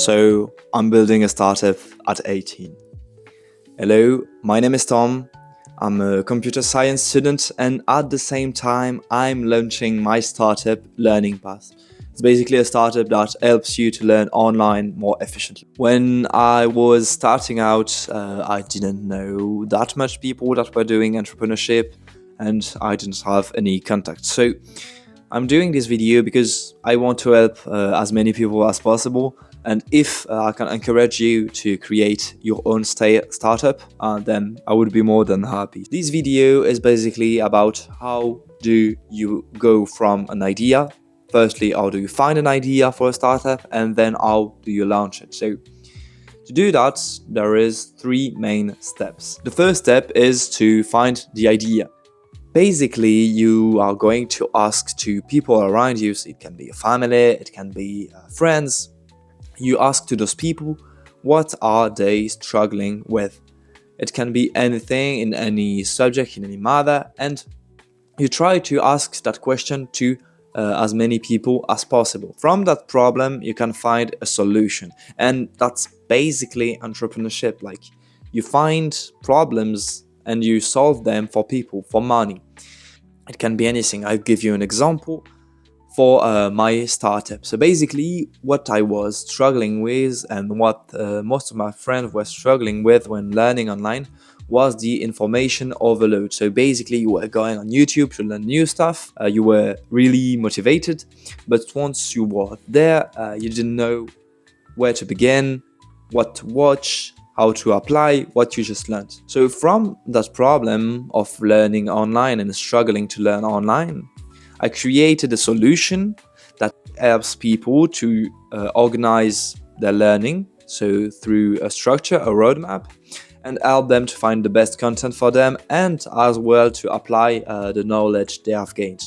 So I'm building a startup at 18. Hello, my name is Tom. I'm a computer science student, and at the same time I'm launching my startup LearningPath. It's basically a startup that helps you to learn online more efficiently. When I was starting out, I didn't know that much people that were doing entrepreneurship, and I didn't have any contacts. So I'm doing this video because I want to help as many people as possible, and if I can encourage you to create your own startup, then I would be more than happy. This video is basically about how do you go from an idea. Firstly, how do you find an idea for a startup, and then how do you launch it. So to do that, there is 3 main steps. The first step is to find the idea. Basically, you are going to ask to people around you, so it can be a family, it can be friends. You ask to those people, what are they struggling with? It can be anything in any subject, in any matter, and you try to ask that question to as many people as possible. From that problem, you can find a solution, and that's basically entrepreneurship. Like, you find problems and you solve them for people, for money. It can be anything. I'll give you an example for my startup. So basically, what I was struggling with and what most of my friends were struggling with when learning online was the information overload. So basically, you were going on YouTube to learn new stuff, you were really motivated, but once you were there, you didn't know where to begin, what to watch, how to apply what you just learned. So from that problem of learning online and struggling to learn online, I created a solution that helps people to organize their learning, so through a structure, a roadmap, and help them to find the best content for them, and as well to apply the knowledge they have gained.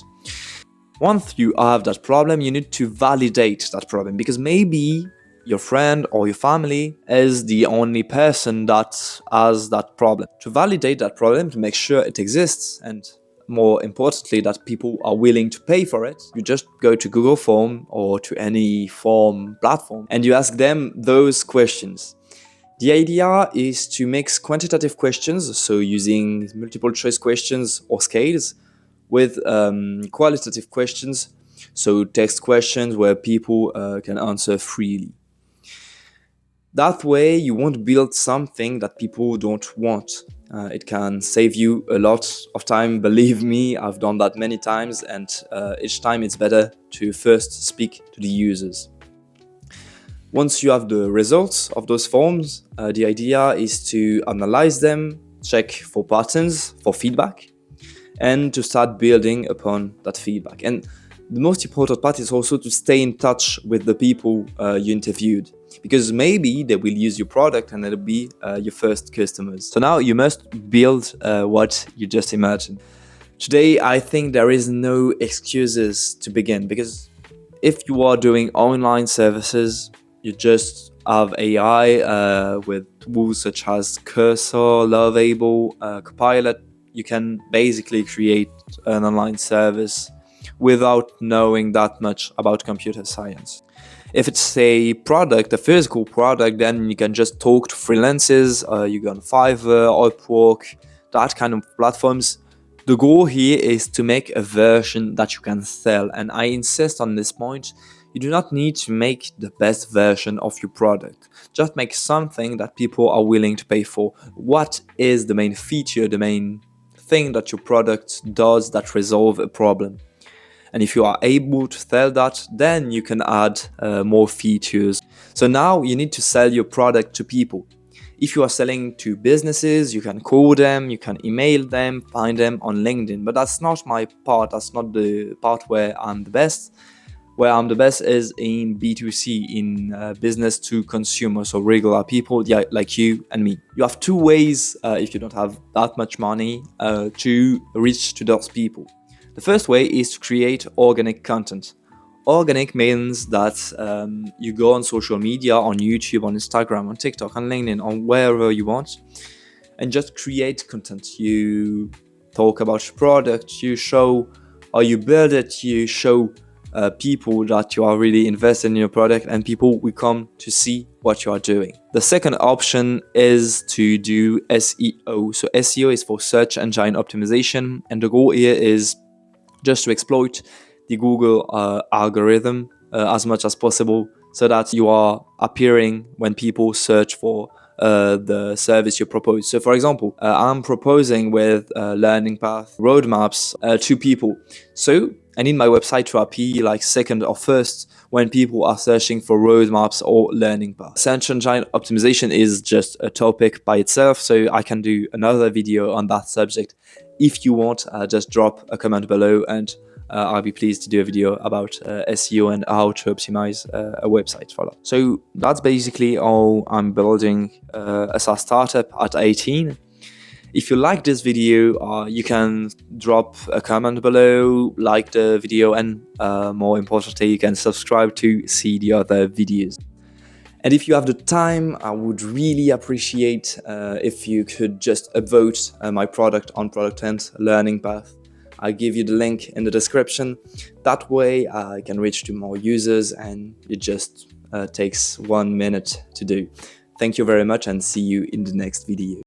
Once you have that problem, you need to validate that problem, because maybe your friend or your family is the only person that has that problem. To validate that problem, to make sure it exists, and more importantly, that people are willing to pay for it, you just go to Google Form or to any form platform and you ask them those questions. The idea is to mix quantitative questions, so using multiple choice questions or scales, with qualitative questions, so text questions where people can answer freely. That way, you won't build something that people don't want. It can save you a lot of time. Believe me, I've done that many times, and each time it's better to first speak to the users. Once you have the results of those forms, the idea is to analyze them, check for patterns, for feedback, and to start building upon that feedback. And the most important part is also to stay in touch with the people you interviewed, because maybe they will use your product and it'll be your first customers. So now you must build what you just imagined. Today, I think there is no excuses to begin, because if you are doing online services, you just have AI with tools such as Cursor, Lovable, Copilot. You can basically create an online service without knowing that much about computer science. If it's a product, a physical product, then you can just talk to freelancers, you go on Fiverr, Upwork, that kind of platforms. The goal here is to make a version that you can sell, and I insist on this point. You do not need to make the best version of your product. Just make something that people are willing to pay for. What is the main feature, the main thing that your product does that resolve a problem? And if you are able to sell that, then you can add more features. So now you need to sell your product to people. If you are selling to businesses, you can call them, you can email them, find them on LinkedIn. But that's not my part. That's not the part where I'm the best. Where I'm the best is in B2C, in business to consumer, so regular people, yeah, like you and me. You have 2 ways, if you don't have that much money, to reach to those people. The first way is to create organic content. Organic means that you go on social media, on YouTube, on Instagram, on TikTok, on LinkedIn, on wherever you want, and just create content. You talk about your product, you show how you build it, you show people that you are really invested in your product, and people will come to see what you are doing. The second option is to do SEO. So SEO is for search engine optimization, and the goal here is just to exploit the Google algorithm as much as possible, so that you are appearing when people search for the service you propose. So for example, I'm proposing with LearningPath roadmaps to people. So I need my website to appear like second or first when people are searching for roadmaps or LearningPath. Search engine optimization is just a topic by itself, so I can do another video on that subject. If you want, just drop a comment below, and I'll be pleased to do a video about SEO and how to optimize a website for that. So that's basically how I'm building a SaaS startup at 18. If you like this video, you can drop a comment below, like the video, and more importantly, you can subscribe to see the other videos. And if you have the time, I would really appreciate if you could just upvote my product on Product Hunt LearningPath. I'll give you the link in the description. That way I can reach to more users, and it just takes 1 minute to do. Thank you very much, and see you in the next video.